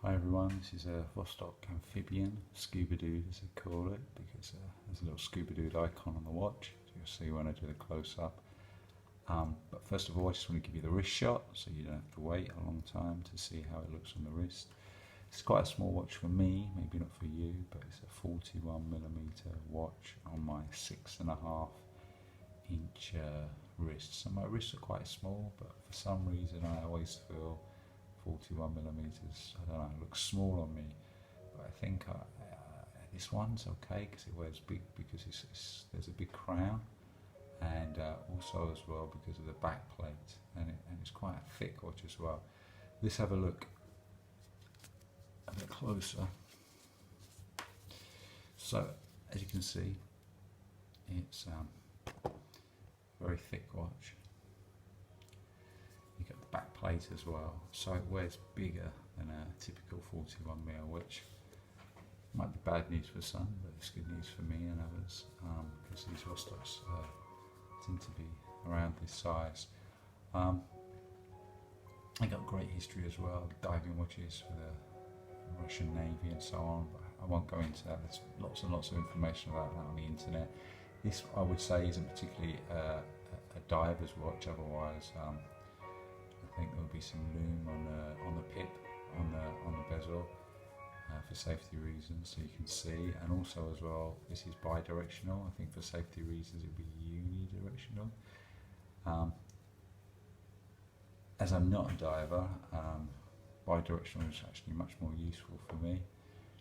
Hi everyone, this is a Vostok Amphibian Scuba Dude, as they call it, because there's a little Scuba Dude icon on the watch, so you'll see when I do the close-up. But first of all, I just want to give you the wrist shot, so you don't have to wait a long time to see how it looks on the wrist. It's quite a small watch for me, maybe not for you, but it's a 41mm watch on my 6.5 inch wrist. So my wrists are quite small, but for some reason I always feel 41mm, I don't know, it looks small on me, but I think this one's okay because it wears big, because there's a big crown, and also as well because of the back plate, and it's quite a thick watch as well. Let's have a look a bit closer. So as you can see, it's a very thick watch. You get the back plate as well, so it wears bigger than a typical 41mm, which might be bad news for some, but it's good news for me and others, because these Vostoks tend to be around this size. I got a great history as well, diving watches for the Russian Navy and so on, but I won't go into that. There's lots and lots of information about that on the internet. This, I would say, isn't particularly a diver's watch, otherwise I think there will be some lume on the pip, on the bezel, for safety reasons, so you can see. And also as well, this is bi-directional. I think for safety reasons it will be unidirectional. As I'm not a diver, bi-directional is actually much more useful for me.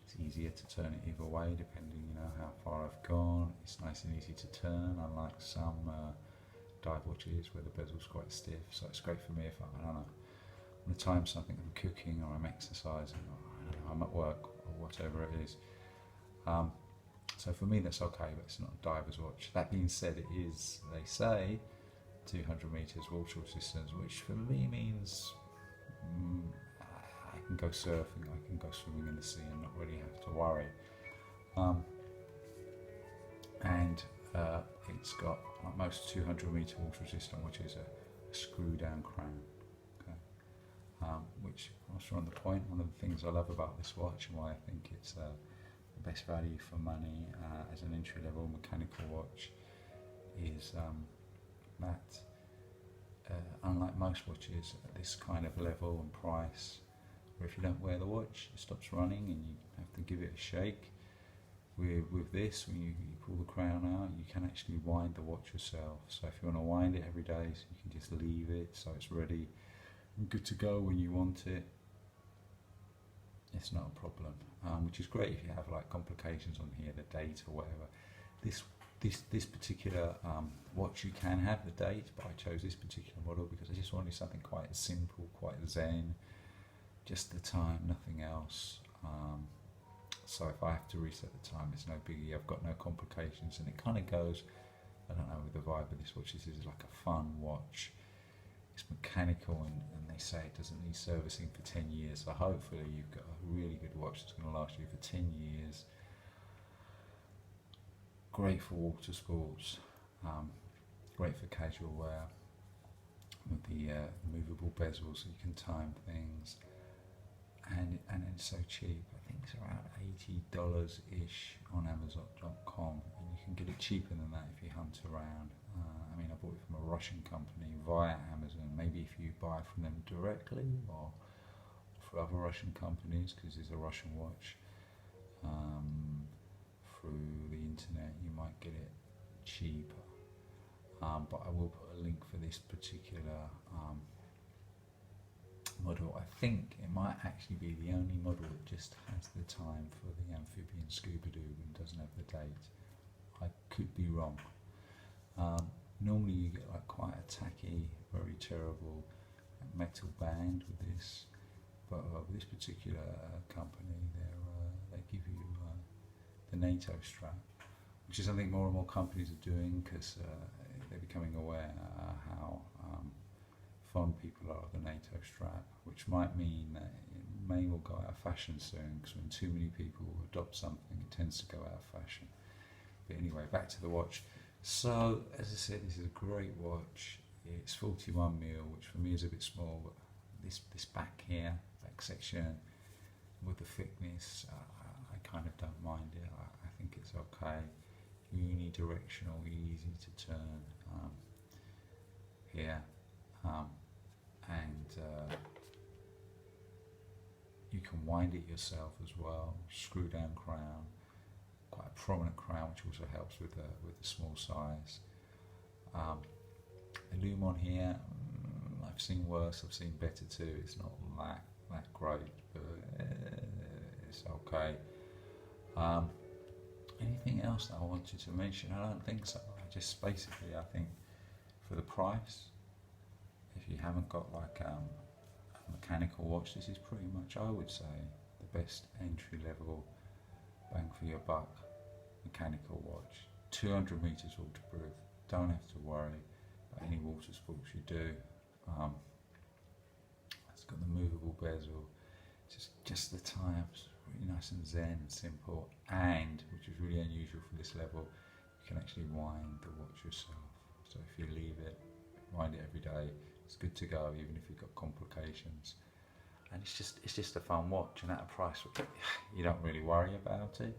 It's easier to turn it either way, depending, how far I've gone. It's nice and easy to turn, unlike some dive watches where the bezel's quite stiff. So it's great for me if I don't know, on the time something I'm cooking or I'm exercising, or I don't know, I'm at work or whatever it is. So for me that's okay, but it's not a diver's watch. That being said, it is, they say, 200 meters water resistance, which for me means I can go surfing, I can go swimming in the sea and not really have to worry. And it's got, like most 200-meter water resistant watches, a screw down crown. Okay. Which, whilst we're on the point, one of the things I love about this watch and why I think it's the best value for money as an entry-level mechanical watch is that unlike most watches at this kind of level and price, where if you don't wear the watch it stops running and you have to give it a shake, with this, when you pull the crown out, you can actually wind the watch yourself. So if you want to wind it every day, so you can just leave it so it's ready and good to go when you want it. It's not a problem, which is great if you have like complications on here, the date or whatever. This particular watch, you can have the date, but I chose this particular model because I just wanted something quite simple, quite zen, just the time, nothing else. So if I have to reset the time, it's no biggie. I've got no complications, and it kind of goes, I don't know, with the vibe of this watch. This is like a fun watch. It's mechanical, and they say it doesn't need servicing for 10 years. So hopefully you've got a really good watch that's going to last you for 10 years. Great for water sports, great for casual wear, with the movable bezel so you can time things. And it's so cheap. I think it's around $80-ish on Amazon.com, and you can get it cheaper than that if you hunt around. I mean, I bought it from a Russian company via Amazon. Maybe if you buy from them directly or for other Russian companies, because it's a Russian watch, through the internet, you might get it cheaper. But I will put a link for this particular model. I think it might actually be the only model that just has the time for the Amphibian Scuba Dude and doesn't have the date. I could be wrong. Normally you get like quite a tacky, very terrible metal band with this, but with this particular company, they give you the NATO strap, which is something more and more companies are doing, because they're becoming aware how fond people are of the NATO strap, which might mean that it may well go out of fashion soon, because when too many people adopt something, it tends to go out of fashion. But anyway, back to the watch. So, as I said, this is a great watch. It's 41mm, which for me is a bit small, but this back here, back section, with the thickness, I kind of don't mind it. I think it's okay. Unidirectional, easy to turn here, and you can wind it yourself as well. Screw down crown, quite a prominent crown, which also helps with the small size. The loom on here, I've seen worse, I've seen better too. It's not that great, but it's okay. Anything else that I wanted to mention? I don't think so. I just basically, I think for the price, if you haven't got like a mechanical watch, this is pretty much, I would say, the best entry level bang for your buck mechanical watch. 200 meters waterproof, don't have to worry about any water sports you do. It's got the movable bezel, just the times, really nice and zen and simple, and which is really unusual for this level, you can actually wind the watch yourself. So if you leave it, wind it every day, it's good to go, even if you've got complications. And it's just a fun watch, and at a price you don't really worry about it.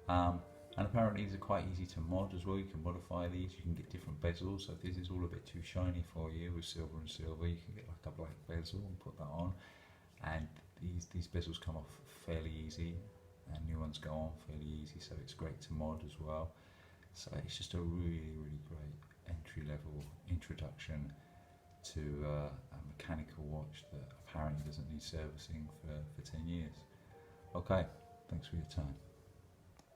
And apparently these are quite easy to mod as well. You can modify these, you can get different bezels. So if this is all a bit too shiny for you with silver and silver, you can get like a black bezel and put that on. And these bezels come off fairly easy, and new ones go on fairly easy, so it's great to mod as well. So it's just a really, really great entry level introduction to a mechanical watch that apparently doesn't need servicing for 10 years. Okay, thanks for your time.